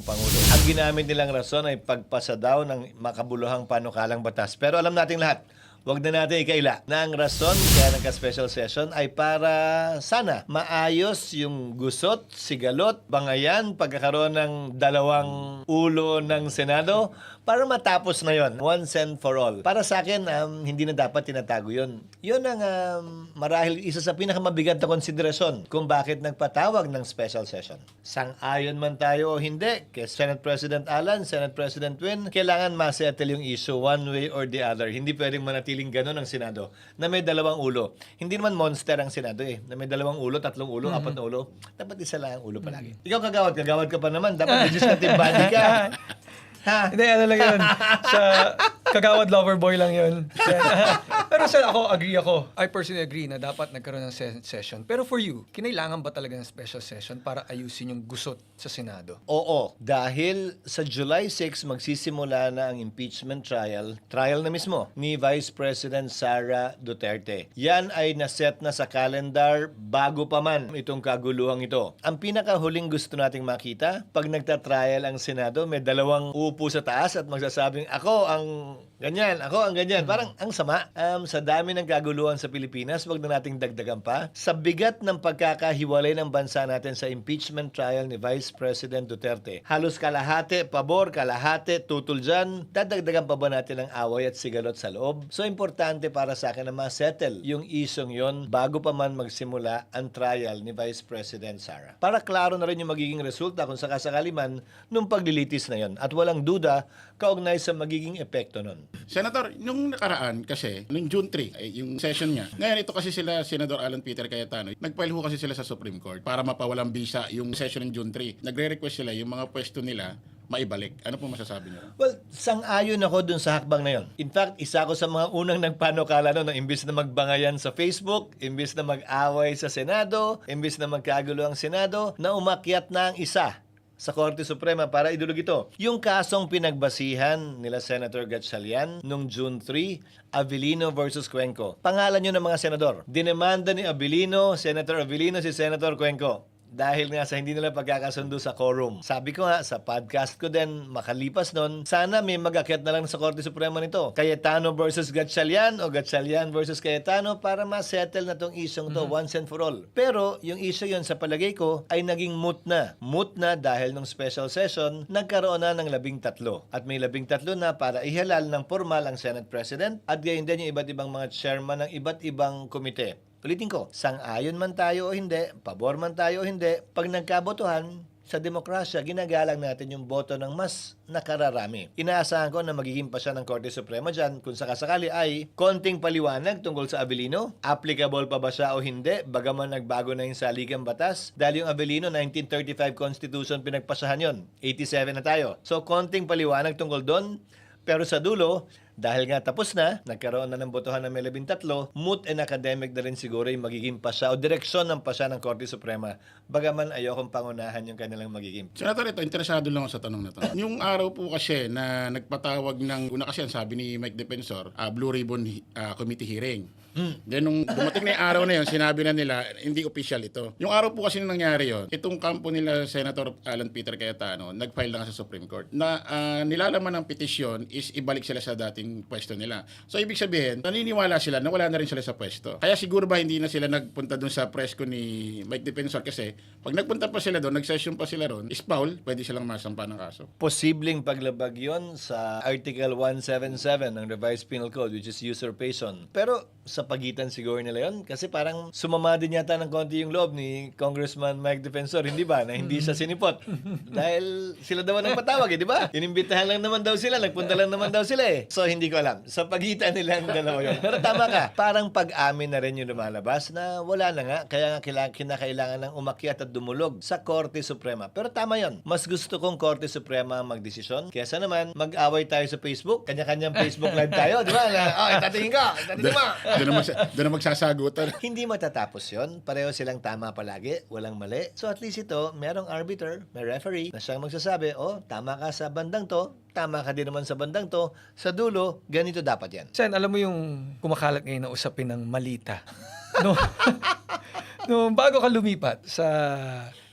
Pangulo. Ang ginamit nilang rason ay pagpasa daw ng makabuluhang panukalang batas. Pero alam nating lahat, wag na natin ikaila na ang rason kaya nagka-special session ay para sana maayos yung gusot, sigalot, bangayan, pagkakaroon ng dalawang ulo ng Senado para matapos na yon once and for all. Para sa akin, hindi na dapat tinatago yon. Yun ang marahil isa sa pinakamabigat na konsiderasyon kung bakit nagpatawag ng special session. Sang-ayon man tayo o hindi, kay Senate President Alan, Senate President Win, kailangan masettle yung issue one way or the other. Hindi pwedeng manatiling ganun ang Senado na may dalawang ulo. Hindi naman monster ang Senado na may dalawang ulo, tatlong ulo, apat na ulo. Dapat isa lang ang ulo palagi. Ikaw kagawad ka pa naman. Dapat legislative body ka. Ha? Hindi, ano lang yun. Sa kagawad lover boy lang yun. Pero sa agree ako. I personally agree na dapat nagkaroon ng session. Pero for you, kinailangan ba talaga ng special session para ayusin yung gusot sa Senado? Oo, dahil sa July 6 magsisimula na ang impeachment trial na mismo ni Vice President Sara Duterte. Yan ay naset na sa calendar bago pa man itong kaguluhang ito. Ang pinakahuling gusto nating makita, pag nagta-trial ang Senado, may dalawang upo sa taas at magsasabing, ako ang ganyan, ako ang ganyan. Parang ang sama. Sa dami ng kaguluhan sa Pilipinas, wag na nating dagdagan pa. Sa bigat ng pagkakahiwalay ng bansa natin sa impeachment trial ni Vice President Duterte, halos kalahati pabor, kalahati tutol dyan, dadagdagan pa ba natin ang away at sigalot sa loob? So, importante para sa akin na ma-settle yung isyong yon bago pa man magsimula ang trial ni Vice President Sara. Para klaro na rin yung magiging resulta kung sakasakali man nung paglilitis na yon. At walang duda, kaugnay sa magiging epekto nun. Senator, nung nakaraan kasi, nung June 3, yung session niya, ngayon ito kasi sila, Senador Alan Peter Cayetano, nag-file ho kasi sila sa Supreme Court para mapawalang bisa yung session ng June 3. Nagre-request sila yung mga pwesto nila maibalik. Ano po masasabi niyo? Well, sang-ayon ako dun sa hakbang na yon. In fact, isa ako sa mga unang nagpanukala noon na imbis na magbangayan sa Facebook, imbis na mag-away sa Senado, imbis na magkagulo ang Senado, na umakyat na ang isa sa Korte Suprema para idulog ito. Yung kasong pinagbasihan nila Senator Gatchalian noong June 3, Avellino versus Cuenco. Pangalan nyo ng mga senador. Dinemanda ni Avellino, Senator Avellino, si Senator Cuenco. Dahil nga sa hindi nila pagkakasundo sa quorum. Sabi ko nga, sa podcast ko din, makalipas nun, sana may mag-akyat na lang sa Korte Suprema nito. Cayetano versus Gatchalian o Gatchalian versus Cayetano para ma-settle na tong isyong to once and for all. Pero yung issue yon sa palagay ko ay naging moot na. Moot na dahil nung special session, nagkaroon na ng 13. At may 13 na para ihalal ng formal ang Senate President at gayon din yung iba't ibang mga chairman ng iba't ibang komite. Ulitin ko, sang-ayon man tayo o hindi, pabor man tayo o hindi, pag nagkabotohan, sa demokrasya, ginagalang natin yung boto ng mas nakararami. Inaasahan ko na magiging pa siya ng Korte Suprema dyan kung sakasakali ay konting paliwanag tungkol sa Avellino. Applicable pa ba siya o hindi? Bagaman nagbago na yung saligang batas. Dahil yung Avellino, 1935 Constitution pinagpasahan yon. 87 na tayo. So, konting paliwanag tungkol doon. Pero sa dulo, dahil nga tapos na, nagkaroon na ng botohan ng may 13, moot and academic na rin siguro yung magiging pasya o direksyon ng pasya ng Korte Suprema. Bagaman ayokong pangunahan yung kanilang magiging. Senator, ito, interesado lang ako sa tanong na to. Yung araw po kasi na nagpatawag ng, una kasi sabi ni Mike Defensor, Blue Ribbon Committee hearing. Then nung dumating na yung araw na yun, sinabi na nila, hindi official ito. Yung araw po kasi nung nangyari yun, itong kampo nila Senator Alan Peter Cayetano, nag-file lang sa Supreme Court na nilalaman ng petisyon is ibalik sila sa dating pwesto nila. So ibig sabihin, naniniwala sila na wala na rin sila sa pwesto. Kaya siguro ba hindi na sila nagpunta dun sa presko ni Mike Defensor kasi pag nagpunta pa sila doon, nag-session pa sila doon, is foul, pwede silang masampa ng kaso. Posibleng paglabag yon sa Article 177 ng Revised Penal Code, which is usurpation. Pero sa pagitan siguro nila yon kasi parang sumama din yata ng konti yung loob ni Congressman Mike Defensor, hindi ba? Na hindi siya sinipot. Dahil sila daw ang patawag, di ba? Inimbitahan lang naman daw sila, nagpunta lang naman daw sila So hindi ko alam. Sa pagitan nilang dalawa yun. Pero tama ka, parang pag-amin na rin yung lumalabas na wala na nga, kaya nga kinakailangan ng umakyat at dumulog sa Korte Suprema. Pero tama yon. Mas gusto kong Korte Suprema magdesisyon kesa naman mag-away tayo sa Facebook, kanya-kanyang Facebook live tayo, di ba? Itatingin ko, itatingin mo. Doon na magsasagutan. Hindi matatapos yon. Pareho silang tama palagi, walang mali. So at least ito, merong arbiter, may referee na siyang magsasabi, tama ka sa bandang to, tama ka din naman sa bandang to, sa dulo, ganito dapat yan. Sen, alam mo yung kumakalat ngayon na usapin ng malita. No, bago ka lumipat sa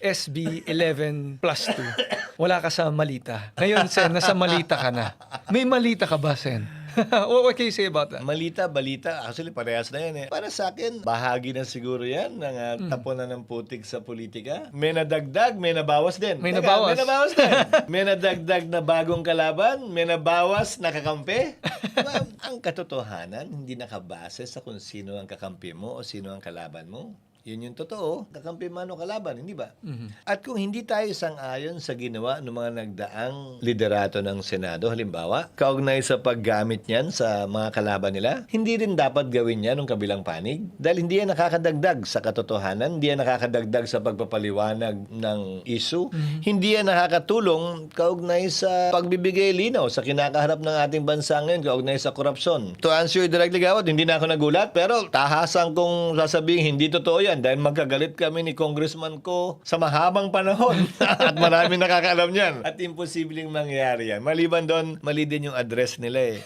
SB 11 plus 2. Wala ka sa Malita. Ngayon, Sen, nasa Malita ka na. May Malita ka ba, Sen? What can you say about that? Malita, balita, actually parehas na yan eh. Para sa akin, bahagi na siguro yan ng tapunan ng putik sa politika. May nadagdag, may nabawas din. May nabawas. May nabawas din. May nadagdag na bagong kalaban, may nabawas na kakampi. Diba? Ang katotohanan, hindi nakabase sa kung sino ang kakampi mo o sino ang kalaban mo. Yun yung totoo. Kakampi man o kalaban, hindi ba? At kung hindi tayo sang-ayon sa ginawa ng mga nagdaang liderato ng Senado, halimbawa, kaugnay sa paggamit niyan sa mga kalaban nila, hindi rin dapat gawin yan ng kabilang panig. Dahil hindi yan nakakadagdag sa katotohanan, hindi yan nakakadagdag sa pagpapaliwanag ng issue, hindi yan nakakatulong kaugnay sa pagbibigay linaw sa kinakaharap ng ating bansa ngayon, kaugnay sa korupsyon. To answer you directly, Gawad, hindi na ako nagulat, pero tahasan kong sasabihin, hindi totoo yan. Dahil magkagalit kami ni congressman ko sa mahabang panahon at maraming nakakaalam niyan. At imposibleng mangyari yan. Maliban doon, mali din yung address nila eh.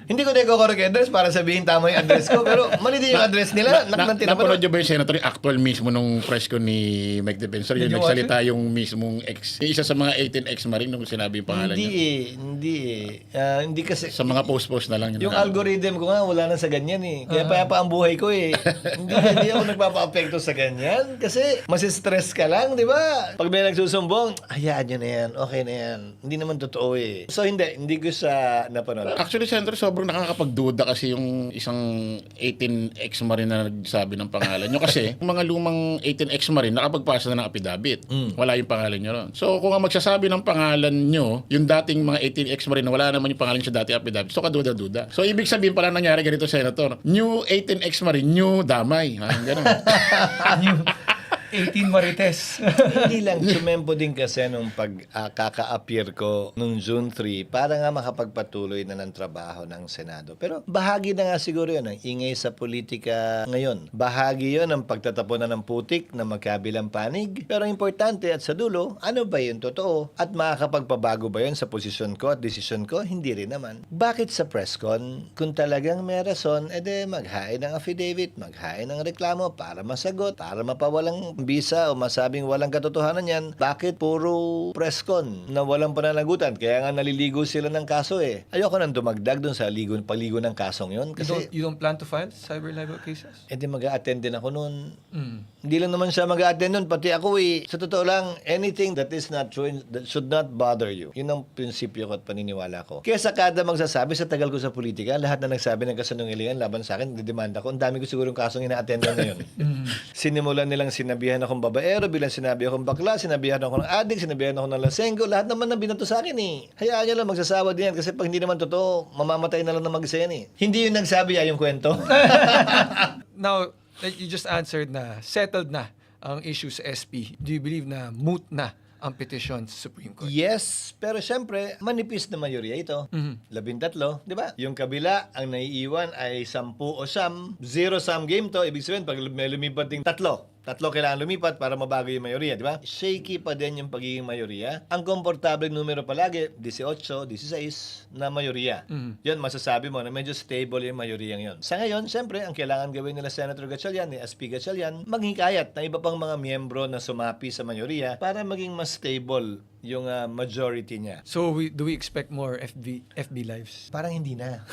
Hindi ko na i-correct address para sabihin tama yung address ko, pero mali din yung address nila. Napanood nyo ba yung senator, yung actual mismo nung press ko ni Mike Defensor, yung Did you nagsalita yung mismong ex, yung isa sa mga 18 ex-marine nung sinabi yung pangalan niya. Hindi kasi... Sa mga post-post na lang yun. Yung algorithm ko nga, wala na sa ganyan eh. Kaya payapa ang buhay ko eh. hindi ako nagpapa-apekto sa ganyan. Kasi masistress ka lang, di ba? Pag may nagsusumbong, hayaan nyo na yan, okay na yan. Hindi naman totoo eh. So hindi ko siya napanood. Actually, Senator, sobrang nakakapagduda kasi yung isang 18 ex-marine na nagsabi ng pangalan nyo. Kasi yung mga lumang 18 ex-marine nakapagpasa na ng affidavit. Wala yung pangalan nyo ron. So kung ang magsasabi ng pangalan nyo, yung dating mga 18 ex-marine na wala naman yung pangalan sa dating affidavit, so kaduda-duda. So ibig sabihin pala nangyari ganito, Senator. New 18 ex-marine, new damay. Ganun. New 18 Marites. Hindi lang, sumempo din kasi nung kaka-appear ko nung June 3 para nga makapagpatuloy na ng trabaho ng Senado. Pero bahagi na nga siguro yun ang ingay sa politika ngayon. Bahagi yun ang pagtatapunan ng putik na magkabilang panig. Pero importante at sa dulo, ano ba yun totoo? At makakapagpabago ba yun sa posisyon ko at desisyon ko? Hindi rin naman. Bakit sa presscon? Kung talagang may rason, edi maghain ng affidavit, maghain ng reklamo para masagot, para mapawalang bisa o masabing walang katotohanan yan, bakit puro presscon na walang pananagutan? Kaya nga naliligo sila ng kaso eh. Ayoko nang dumagdag dun sa paligo ng kasong yun. Kasi, You don't plan to file cyber libel cases? edi mag-a-attend din ako nun. Hindi lang naman siya mag-a-attend nun, pati ako eh. Sa totoo lang, anything that is not true that should not bother you. Yun ang prinsipyo ko at paniniwala ko. Kaya sa kada magsasabi, sa tagal ko sa politika, lahat na nagsabi ng kasanungalingan laban sa akin, didemanda ko. Ang dami ko sigurong kasong ina-attendan ngayon. Sinimulan nilang sinabihan akong babaero, bilang sinabi akong bakla, sinabihan ako ng adik, sinabihan ako ng lasenggo, lahat naman na binato sa akin eh. Hayaan nyo lang magsasawa din yan kasi pag hindi naman totoo, mamamatay na lang na mag-isa yan eh. Hindi yung nagsabi yung kwento. Now, like you just answered na settled na ang issue sa SP. Do you believe na moot na ang petition sa Supreme Court? Yes, pero syempre, manipis na mayorya ito. 13, di ba? Yung kabila, ang naiiwan ay 10 o 10. Zero-sum game to. Ibig sabihin, pag may lumipat ding 3 kailangan lumipat para mabago yung mayorya, di ba? Shaky pa din yung pagiging mayorya. Ang komportable numero palagi, 18, 16 na mayorya. Yan, masasabi mo na medyo stable yung mayoryang yon. Sa ngayon, syempre, ang kailangan gawin nila Senator Gatchalian, ni SP Gatchalian, maghikayat na iba pang mga miyembro na sumapi sa mayorya para maging mas stable yung majority niya. So, do we expect more FB lives? Parang hindi na.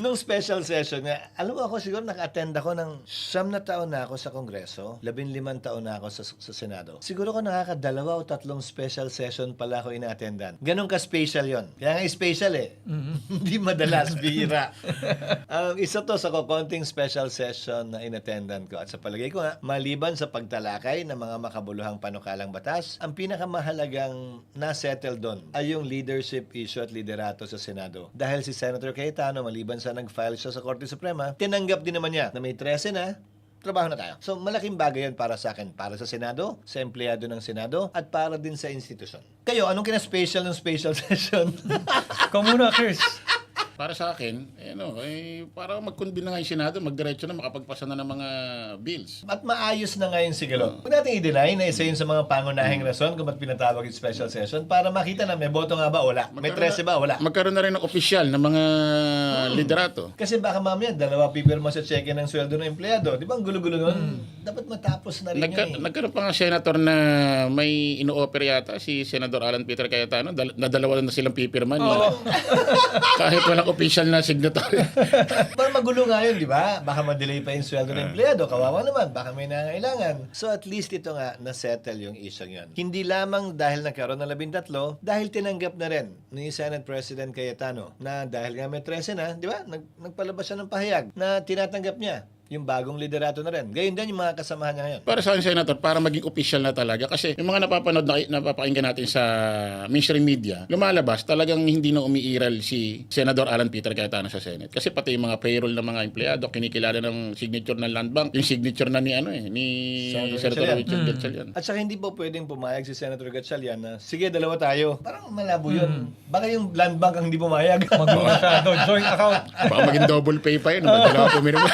Nung special session nga, alam mo ako siguro naka-attend ako ng 9 na taon na ako sa Kongreso, 15 taon na ako sa Senado. Siguro ko nakakadalawa o 3 special session pala ako ina-attendan. Ganon ka-special yon. Kaya nga special eh. Hindi madalas, bihira. Isa to sa konting special session na in-attendan ko. At sa palagay ko nga, maliban sa pagtalakay ng mga makabuluhang panukalang batas, ang pinakamahalagang na-settle doon ay yung leadership issue at liderato sa Senado. Dahil si Senator Cayetano, maliban sa nag-file siya sa Korte Suprema, tinanggap din naman niya na may 13 na, trabaho na tayo. So, malaking bagay yan para sa akin. Para sa Senado, sa empleyado ng Senado, at para din sa institusyon. Kayo, anong kina-special ng special session? Ikaw muna, Chris. Para sa akin, para mag-convene na nga yung Senado, magdiretso na, makapagpasa na ng mga bills. At maayos na ngayon siguro. Huwag natin i-deny na isa yun sa mga pangunahing rason kung ba't pinatawag yung special session para makita na may boto nga ba, wala. May 13 ba, wala. Magkaroon na rin ng opisyal ng mga liderato. Kasi baka mamaya, dalawa pipirma sa cheque ng sweldo ng empleyado. Di ba ang gulo-gulo nun? Dapat matapos na rin yun eh. Nagkaroon pa nga senator na may ino-offer yata si Senador Alan Peter Cayetano na dalawa na silang pipirman. Kahit walang official na signatory. Para magulo nga yun, di ba? Baka ma-delay pa yung sweldo ng empleyado. Kawawa naman. Baka may nangailangan. So at least ito nga, na-settle yung issue yun. Hindi lamang dahil nagkaroon ng 13, dahil tinanggap na rin ni Senate President Cayetano na dahil nga may 13 na, di ba? Nagpalabas siya ng pahayag na tinatanggap niya yung bagong liderato na rin. Gayon din yung mga kasamahan niya ngayon. Para sa akin, Senator, para maging official na talaga. Kasi yung mga napapakinggan natin sa mainstream media, lumalabas talagang hindi na umiiral si Senador Alan Peter Cayetano sa Senate. Kasi pati yung mga payroll ng mga empleyado, kinikilala ng signature ng Land Bank, yung signature na ni Senator Richard Gatchalian. At saka hindi po pwedeng pumayag si Senator Gatchalian na, sige, dalawa tayo. Parang malabo yun. Baka yung Land Bank ang hindi pumayag. Masyado, joint account. Baka maging double pay pa yun. Dalawa pumirma.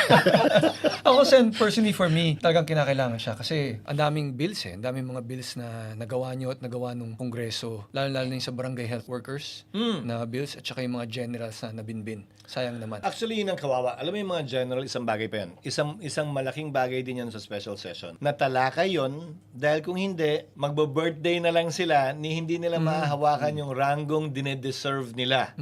Ako, personally for me, talagang kinakailangan siya kasi ang daming bills ang daming mga bills na nagawa nyo at nagawa nung Kongreso, lalo-lalo na yung sa barangay health workers na bills at saka yung mga generals na nabinbin. Sayang naman. Actually, yun ang kawawa. Alam mo yung mga general, isang bagay pa yan. Isang malaking bagay din yan sa special session. Natalakay yun dahil kung hindi, magbo-birthday na lang sila ni hindi nila mahahawakan yung ranggong dinedeserve nila.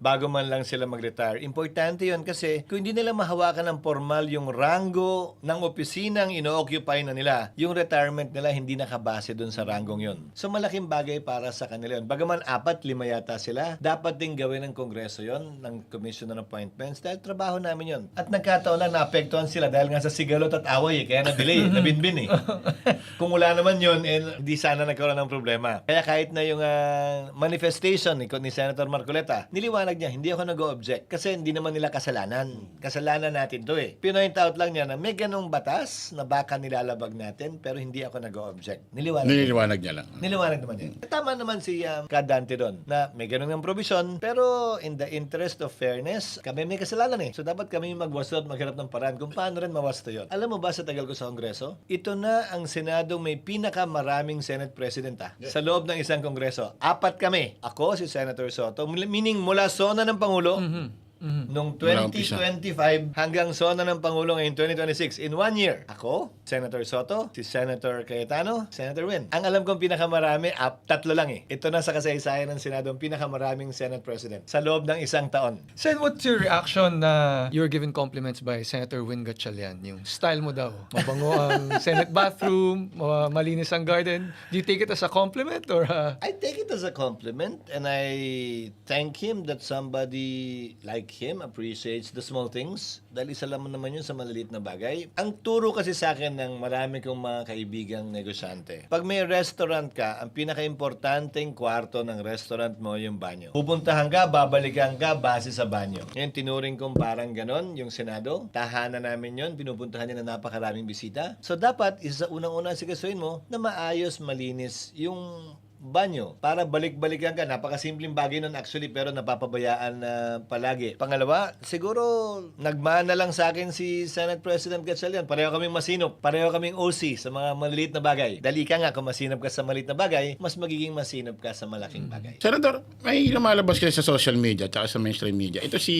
Bago man lang sila mag-retire. Importante yun kasi kung hindi nila mahawakan ng formal yung rango ng opisinang ino-occupy na nila, yung retirement nila hindi nakabase dun sa ranggong yun. So malaking bagay para sa kanila yun. Bagaman 4-5 yata sila, dapat din gawin ng Kongreso yun, ng Commission on Appointments, dahil trabaho namin yun. At nagkataon lang naapektuhan sila dahil nga sa sigalot at away, kaya na-delay, nabinbin eh. Kung wala naman yun, hindi sana nagkaroon ng problema. Kaya kahit na yung manifestation ni Senator Marcoleta, niliwanag niya, hindi ako nag-o-object kasi hindi naman nila kasalanan. Kasalanan natin to eh. Pinoint out lang niya na may ganong batas na baka nilalabag natin pero hindi ako nag-o-object. Niliwanag niya lang. Niliwanag naman yun. Tama naman si Kadante doon na may ganong ng provision pero in the interest of fairness, kami may kasalanan eh. So dapat kami magwasto at maghanap ng paraan kung paano rin mawasto yun. Alam mo ba sa tagal ko sa Kongreso, ito na ang Senado may pinakamaraming Senate President sa loob ng isang Kongreso. 4 kami. Ako, si Senator Soto, meaning mula zona ng Pangulo, nung 2025 hanggang zona ng Pangulo ngayong 2026 in 1 year. Ako, Senator Soto, si Senator Cayetano, Senator Win. Ang alam kong pinakamarami, 3 lang eh. Ito na sa kasaysayan ng Senado ang pinakamaraming Senate President sa loob ng isang taon. Sen, what's your reaction na you're given compliments by Senator Win Gatchalian? Yung style mo daw, mabango ang Senate bathroom, malinis ang garden. Do you take it as a compliment or I take it as a compliment and I thank him that somebody like him appreciates the small things dahil isa lang naman yun sa maliliit na bagay. Ang turo kasi sa akin ng marami kong mga kaibigang negosyante, pag may restaurant ka, ang pinaka-importanteng kwarto ng restaurant mo yung banyo. Pupuntahan ka, babalikan ka base sa banyo. Yan, tinuring kong parang ganon yung Senado. Tahanan namin yun, pinupuntahan niya na napakaraming bisita. So dapat, isa sa unang-unang sigasuin mo na maayos, malinis yung banyo para balik-balikan ka. Napakasimpleng bagay nun actually pero napapabayaan na palagi. Pangalawa, siguro nagmana lang sa akin si Senate President Gatchalian. Pareho kaming masinop. Pareho kaming OC sa mga maliliit na bagay. Dali ka nga kung masinop ka sa maliit na bagay, mas magiging masinop ka sa malaking bagay. Senator, may lumalabas kayo sa social media at sa mainstream media. Ito si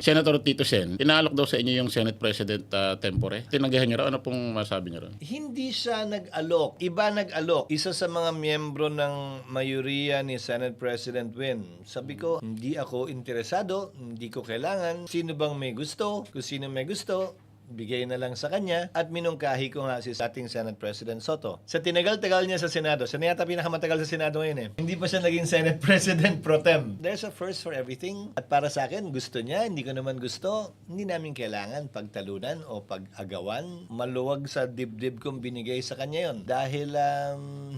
Senator Tito Sen. Tinalok daw sa inyo yung Senate President tempore. Tinanggahan niyo raw. Ano pong masabi niyo raw? Hindi siya nag-alok. Iba nag-alok. Isa sa mga miyembro ng mayoriya ni Senate President Win. Sabi ko, hindi ako interesado, hindi ko kailangan. Sino bang may gusto? Kung sino may gusto, bigay na lang sa kanya at minungkahi ko nga si ating Senate President Soto. Sa tinagal-tagal niya sa Senado, siya na yata pinakamatagal sa Senado ngayon eh. Hindi pa siya naging Senate President pro tem. There's a first for everything. At para sa akin, gusto niya, hindi ko naman gusto. Hindi namin kailangan pagtalunan o pag-agawan. Maluwag sa dibdib kong binigay sa kanya yon. Dahil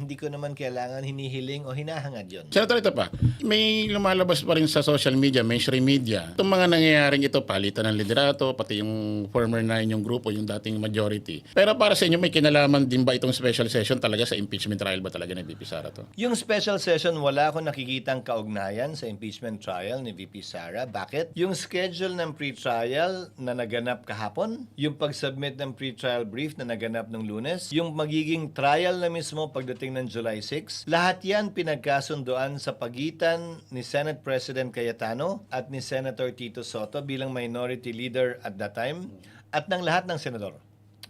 hindi ko naman kailangan hinihiling o hinahangad yon. Senator, ito pa. May lumalabas pa rin sa social media, mainstream media. Itong mga nangyayaring ito, palitan ng liderato, pati yung former 9 inyong grupo, yung dating majority. Pero para sa inyo, may kinalaman din ba itong special session talaga sa impeachment trial ba talaga ng VP Sara to? Yung special session, wala akong nakikitang kaugnayan sa impeachment trial ni VP Sara. Bakit? Yung schedule ng pre-trial na naganap kahapon, yung pag-submit ng pre-trial brief na naganap ng Lunes, yung magiging trial na mismo pagdating ng July 6, lahat yan pinagkasundoan sa pagitan ni Senate President Cayetano at ni Senator Tito Soto bilang minority leader at that time at ng lahat ng senador.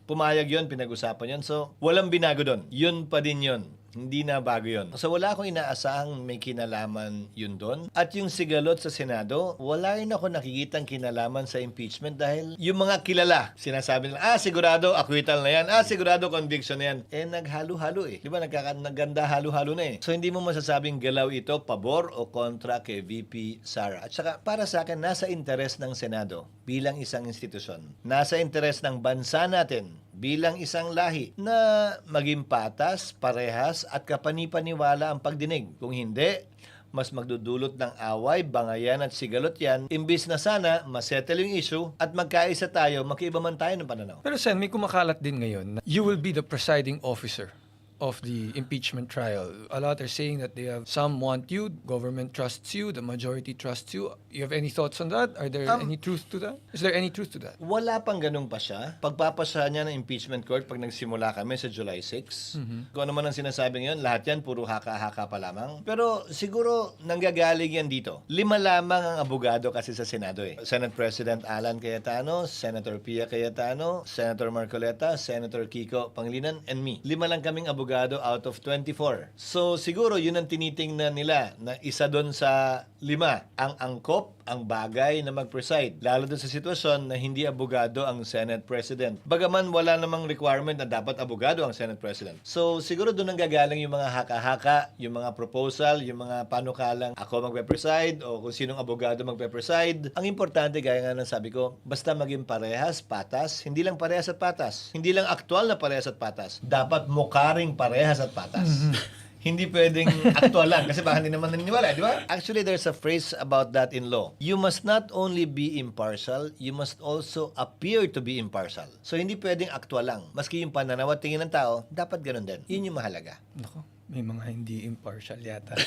Pumayag yon, pinag-usapan yon. So, walang binago doon. Yun pa din yon. Hindi na bago yun. So wala akong inaasahang may kinalaman yun doon. At yung sigalot sa Senado, wala rin ako nakikitang kinalaman sa impeachment dahil yung mga kilala, sinasabi nila, sigurado acquittal na yan, sigurado conviction na yan. Naghalo-halo eh. Di ba naganda halo-halo na eh. So hindi mo masasabing galaw ito pabor o kontra kay VP Sara. At saka para sa akin, nasa interes ng Senado bilang isang institusyon. Nasa interes ng bansa natin bilang isang lahi na maging patas, parehas at kapanipaniwala ang pagdinig. Kung hindi, mas magdudulot ng away, bangayan at sigalot yan. Imbis na sana, masettle yung issue at magkaisa tayo, magkaiba man tayo ng pananaw. Pero Sen, may kumakalat din ngayon na you will be the presiding officer of the impeachment trial. A lot are saying that some want you, government trusts you, the majority trusts you. You have any thoughts on that? Are there any truth to that? Is there any truth to that? Wala pang ganun pa siya. Pagpapasa niya ng impeachment court pag nagsimula kami sa July 6. Kung ano man ang sinasabi ngayon, lahat yan puro haka-haka pa lamang. Pero siguro nanggagaling yan dito. 5 lamang ang abogado kasi sa Senado eh. Senate President Alan Cayetano, Senator Pia Cayetano, Senator Marcoleta, Senator Kiko Pangilinan, and me. 5 lang kaming abogado out of 24. So siguro yun ang tinitingnan nila na isa doon sa 5 ang angkop, ang bagay na mag-preside. Lalo doon sa sitwasyon na hindi abogado ang Senate President. Bagaman wala namang requirement na dapat abogado ang Senate President. So siguro doon ang gagaling yung mga haka-haka, yung mga proposal, yung mga panukalang ako magpe-preside o kung sinong abogado magpe-preside. Ang importante, gaya nga ng sabi ko, basta maging parehas, patas, hindi lang parehas at patas. Hindi lang aktual na parehas at patas. Dapat mukaring parehas at patas. Hindi pwedeng aktual lang kasi baka hindi naman naniniwala, di ba? Actually, there's a phrase about that in law. You must not only be impartial, you must also appear to be impartial. So, hindi pwedeng aktual lang. Maski yung pananaw at tingin ng tao, dapat ganun din. Yun yung mahalaga. Nako, may mga hindi impartial yata.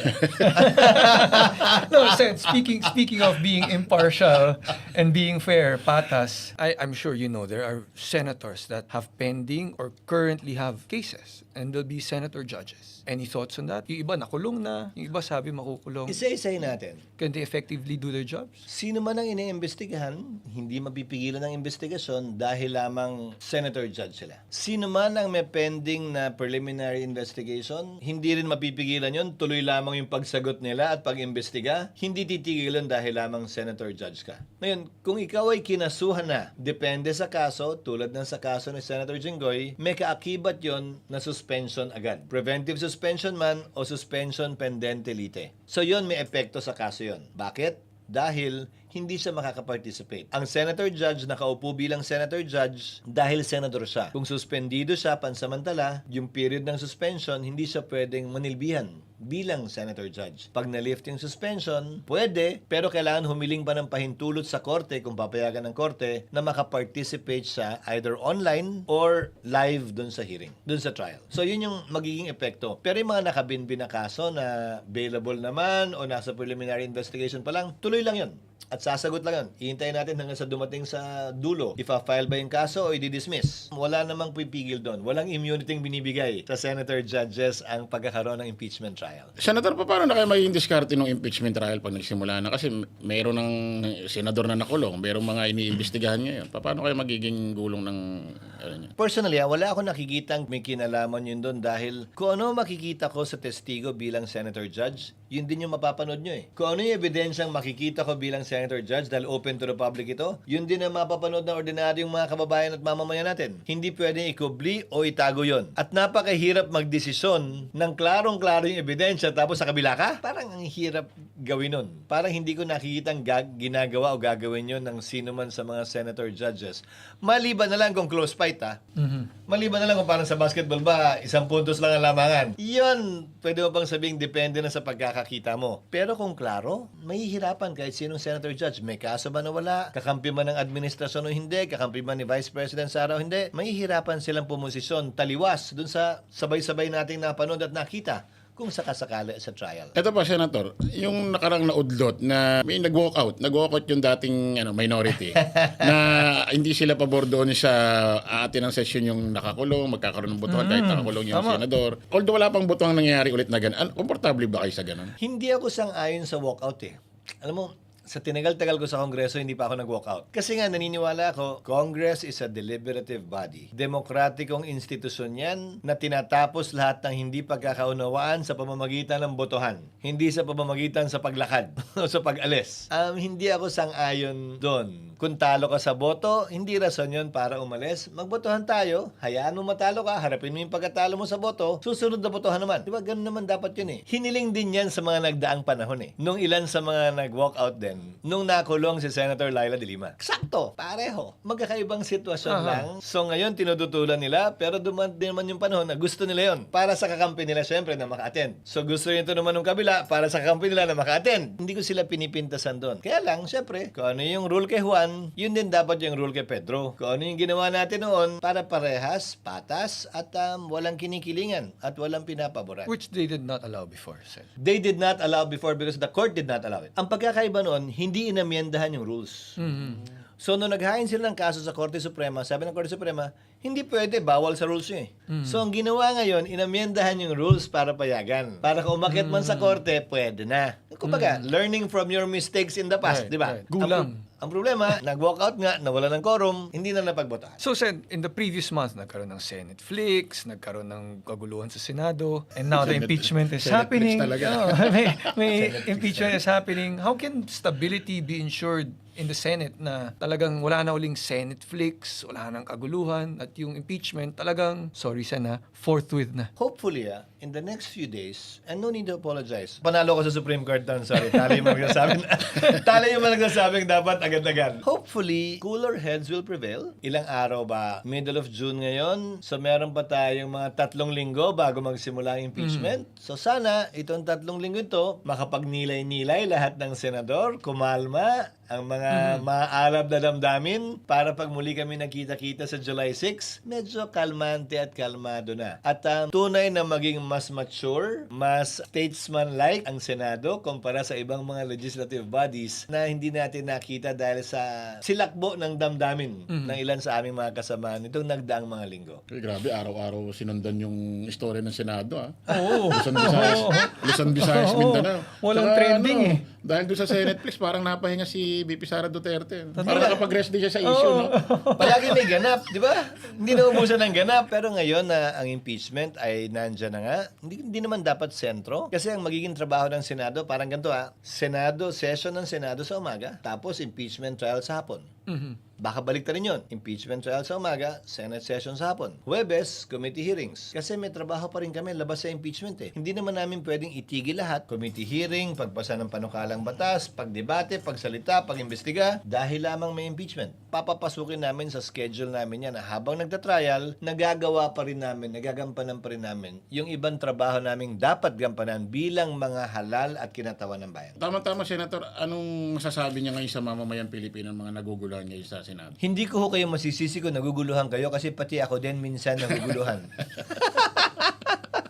No, Sen, speaking of being impartial and being fair, patas, I'm sure you know there are senators that have pending or currently have cases and they'll be senator judges. Any thoughts on that? Yung iba nakulong na, yung iba sabi makukulong. Isa-isahin natin. Can they effectively do their jobs? Sino man ang iniimbestigahan, hindi mapipigilan ng investigasyon dahil lamang senator judge sila. Sino man ang may pending na preliminary investigation, hindi rin mapipigilan yon, tuloy lamang yung pagsagot nila at pag-imbestiga, hindi titigilan dahil lamang senator judge ka. Ngayon, kung ikaw ay kinasuhan na, depende sa kaso, tulad ng sa kaso ni Senator Jinggoy, may kaakibat yon na suspension agad. Preventive suspension man o suspension pendente lite. So yon may epekto sa kaso yon. Bakit? Dahil hindi siya makakaparticipate. Ang senator judge nakaupo bilang senator judge dahil senador siya. Kung suspendido siya pansamantala, yung period ng suspension, hindi siya pwedeng manilbihan bilang senator judge. Pag na-lift yung suspension, pwede, pero kailangan humiling pa ng pahintulot sa korte kung papayagan ng korte na makaparticipate siya either online or live dun sa hearing, dun sa trial. So yun yung magiging epekto. Pero yung mga nakabinbin na kaso na bailable naman o nasa preliminary investigation pa lang, tuloy lang yun. At sasagot lang yun. Ihintayin natin hanggang sa dumating sa dulo. Ifa-file ba yung kaso o i-dismiss? Wala namang pipigil doon. Walang immunity binibigay sa senator judges ang pagkakaroon ng impeachment trial. Senator, paano na kayo magiging diskarte ng impeachment trial pag nagsimula na? Kasi mayroon ng senador na nakulong, mayroong mga iniimbestigahan ngayon. Paano kayo magiging gulong ng... Personally, wala ako nakikitang may kinalaman yun doon dahil kung ano makikita ko sa testigo bilang senator judge, yun din yung mapapanood nyo eh. Kung ano yung ebidensyang makikita ko bilang senator judge dahil open to the public ito, yun din ang mapapanood ng ordinaryong mga kababayan at mamamayan natin. Hindi pwedeng ikubli o itago yon. At napakahirap magdesisyon ng klarong-klaro yung ebidensya tapos sa kabila ka? Parang ang hirap gawin nun. Parang hindi ko nakikitang ginagawa o gagawin yun ng sino man sa mga senator judges. Maliban na lang kung close fight Maliban na lang kung parang sa basketball ba, 1 puntos lang ang lamangan. Yun, pwede mo bang sabing depende na sa pagkakakita mo. Pero kung klaro, mahihirapan kahit sinong senator judge. May kaso ba na wala? Kakampi man ng administrasyon o hindi? Kakampi man ni Vice President Sara o hindi? Mahihirapan silang pumosisyon taliwas dun sa sabay-sabay nating napanood at nakita kung sakasakali sa trial. Ito pa, Senator, yung nakarang naudlot na may nag-walkout yung dating minority na hindi sila pabor doon sa aatin ng session yung nakakulong, magkakaroon ng botohan kahit nakakulong yung Tama. senador. Although wala pang botohan nangyayari ulit na gano'n, komportable ba kayo sa gano'n? Hindi ako sang-ayon sa walkout eh. Alam mo, sa tinagal-tagal ko sa Kongreso, hindi pa ako nag-walkout. Kasi nga, naniniwala ako, Congress is a deliberative body. Demokratikong institusyon yan na tinatapos lahat ng hindi pagkakaunawaan sa pamamagitan ng botohan. Hindi sa pamamagitan sa paglakad o sa pag-alis. Hindi ako sang-ayon doon. Kung talo ka sa boto, hindi rason yun para umalis. Magbotohan tayo, hayaan mo matalo ka, harapin mo yung pagkatalo mo sa boto, susunod na botohan naman. Di ba, ganun naman dapat yun eh. Hiniling din yan sa mga nagdaang panahon eh. Nung ilan sa mga nag-walkout din, nung nakulong si Senator Laila de Lima. Eksakto, pareho. Magkakaibang sitwasyon lang. So ngayon, tinututulan nila, pero dumating naman yung panahon na gusto nila yon para sa kakampi nila, syempre, na maka-attend. So gusto nito naman ng kabila, para sa kakampi nila na maka-attend. Hindi ko sila pinipintasan doon. Kaya lang, syempre, kung ano yung rule kay Juan, yun din dapat yung rule kay Pedro. Kung ano yung ginawa natin noon, para parehas, patas, at walang kinikilingan, at walang pinapaboran. Which they did not allow before, Sen. They did not allow before because the court did not allow it. Ang pagkakaiba noon, hindi inamyendahan yung rules. So, nung naghain sila ng kaso sa Korte Suprema, sabi ng Korte Suprema, hindi pwede, bawal sa rules yun eh. So, ang ginawa ngayon, inamyendahan yung rules para payagan. Para kung umakyat man sa Korte, pwede na. Kumbaga, learning from your mistakes in the past, Right, di ba? right. Gulang. Ang problema, nag-walkout nga, nawala ng quorum, hindi na napagbotohan. So, Sen, in the previous month, nagkaroon ng Senate Flix, nagkaroon ng kaguluhan sa Senado, and now the Senate- impeachment is Senate happening. Flix talaga. Oh, may impeachment is happening. How can stability be ensured in the Senate na talagang wala na uling Senate Flix, wala nang kaguluhan, at yung impeachment talagang, sorry Sen forthwith na. Hopefully, in the next few days, and no need to apologize. Panalo ko sa Supreme Court doon, sorry. Tali yung nagsasabi tali yung nagsasabing dapat agad-agad. Hopefully, cooler heads will prevail. Ilang araw ba? Middle of June ngayon. So, meron pa tayong mga 3 linggo bago magsimula ang impeachment. So, sana, itong 3 linggo ito, makapagnilay-nilay lahat ng senador, kumalma, ang mga maaalab na damdamin para pag muli kami nakita-kita sa July 6, medyo kalmante at kalmado na. At tunay na maging mas mature, mas statesman-like ang Senado kumpara sa ibang mga legislative bodies na hindi natin nakita dahil sa silakbo ng damdamin ng ilan sa aming mga kasamaan itong nagdaang mga linggo. Grabe, araw-araw sinundan yung istorya ng Senado. Oo. Luzon, Visayas, Mindanao. Walang Saka, trending eh. Dahil doon sa Senate Flix, parang napahinga si VP Sara Duterte. Parang nakapag-rest din siya sa issue, no? Palagi may ganap, di ba? Hindi naubusan ng ganap. Pero ngayon na ang impeachment ay nandyan na nga, hindi naman dapat sentro. Kasi ang magiging trabaho ng Senado, parang ganito Senado, session ng Senado sa umaga, tapos impeachment trial sa hapon. Baka balik rin yun. Impeachment trial sa umaga, Senate session sa hapon. Huwebes, committee hearings. Kasi may trabaho pa rin kami labas sa impeachment eh. Hindi naman namin pwedeng itigil lahat. Committee hearing, pagpasa ng panukalang batas, pagdebate, pagsalita, pagimbestiga, dahil lamang may impeachment. Papapasukin namin sa schedule namin yan na habang nagtatrial, nagagawa pa rin namin, nagagampanan pa rin namin yung ibang trabaho naming dapat gampanan bilang mga halal at kinatawan ng bayan. Tama-tama, Senator. Anong masasabi niya ngayon sa mamamayan Pilipino mga naguguluhan ngayon sa Senado? Hindi ko ho kayo masisisi kung naguguluhan kayo kasi pati ako din minsan naguguluhan.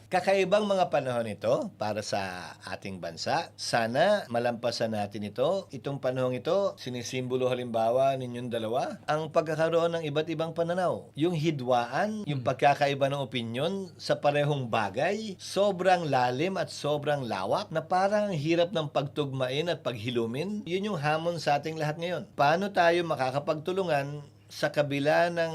Kakaibang mga panahon ito para sa ating bansa. Sana malampasan natin ito. Itong panahon ito, sinisimbolo halimbawa ninyong dalawa, ang pagkakaroon ng iba't ibang pananaw. Yung hidwaan, yung pagkakaiba ng opinyon sa parehong bagay, sobrang lalim at sobrang lawak na parang ang hirap ng pagtugmain at paghilumin. Yun yung hamon sa ating lahat ngayon. Paano tayo makakapagtulungan sa kabila ng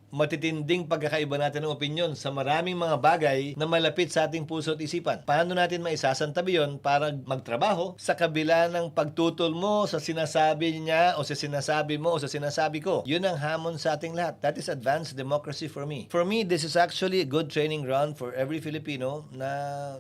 matitinding pagkakaiba natin ng opinyon sa maraming mga bagay na malapit sa ating puso at isipan. Paano natin maisasantabi yun para magtrabaho sa kabila ng pagtutol mo sa sinasabi niya o sa sinasabi mo o sa sinasabi ko? Yun ang hamon sa ating lahat. That is advanced democracy for me. For me, this is actually a good training ground for every Filipino na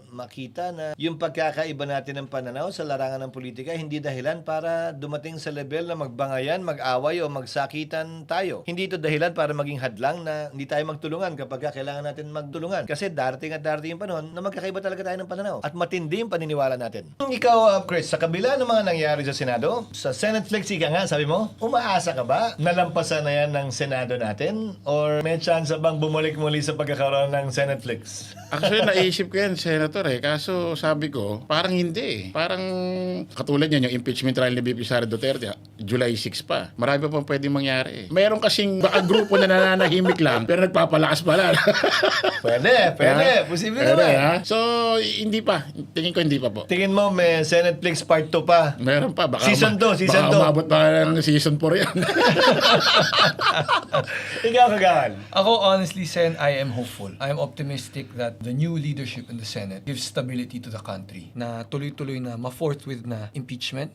makita na yung pagkakaiba natin ng pananaw sa larangan ng politika hindi dahilan para dumating sa level na magbangayan, mag-away o magsakitan tayo. Hindi ito dahilan para maging hadlang hadlang na hindi tayo magtulungan kapag kailangan natin magtulungan. Kasi darating at darating yung panahon na magkakaiba talaga tayo ng pananaw at matindi yung paniniwala natin. Ikaw, Chris, sa kabila ng mga nangyari sa Senado, sa Senate Flex ka nga, sabi mo, umaasa ka ba nalampasan na yan ng Senado natin? Or may chance bang bumalik muli sa pagkakaroon ng Senate Flex? Actually, naisip ko yan, Senator Kaso sabi ko, parang hindi Parang katulad yan, yung impeachment trial ni VP Sara Duterte, July 6 pa. Marami pa pang pwedeng mangyari Mayroon kasing baka grupo na nananahimik lang, pero nagpapalakas pala. Pwede. Posible Pwede, naman. ha? So, hindi pa. Tingin ko hindi pa po. Tingin mo may Senate Flex Part 2 pa? Meron pa. Baka Season 2, season baka 2. umabot pa ng season 4 yan. Ikaw, Kagawan. Ako, honestly, Sen, I am hopeful. I am optimistic that the new leadership in the Senate gives stability to the country. Na tuloy-tuloy na ma-forthwith na impeachment,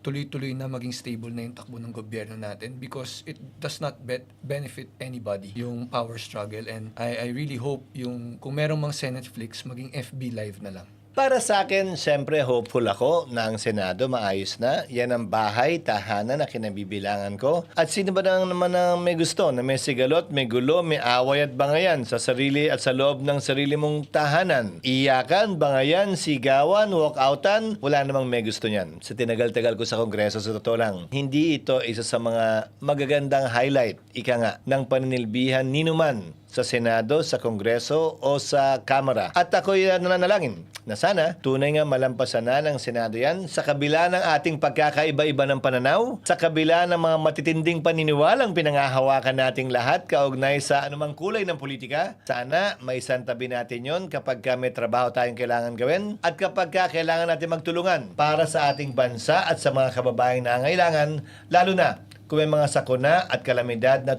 tuloy-tuloy na maging stable na yung takbo ng gobyerno natin because it does not benefit anybody, yung power struggle. And I really hope yung kung merong mang Senate Flicks, maging FB Live na lang. Para sa akin, siyempre hopeful ako na ang Senado maayos na. Yan ang bahay, tahanan na kinabibilangan ko. At sino ba naman ang may gusto na may sigalot, may gulo, may away at bangayan sa sarili at sa loob ng sarili mong tahanan? Iyakan, bangayan, sigawan, walkoutan, wala namang may gusto niyan. Sa tinagal-tagal ko sa Kongreso, sa totoo lang, hindi ito isa sa mga magagandang highlight, ika nga, ng paninilbihan ninuman sa Senado, sa Kongreso o sa Kamara. At ako'y nananalangin na sana tunay nga malampasan na ng Senado yan sa kabila ng ating pagkakaiba-iba ng pananaw, sa kabila ng mga matitinding paniniwalang pinangahawakan nating lahat kaugnay sa anumang kulay ng politika. Sana may santabi natin yon kapag may trabaho tayong kailangan gawin at kapag kailangan natin magtulungan para sa ating bansa at sa mga kababayang nangangailangan, lalo na kung may mga sakuna at kalamidad na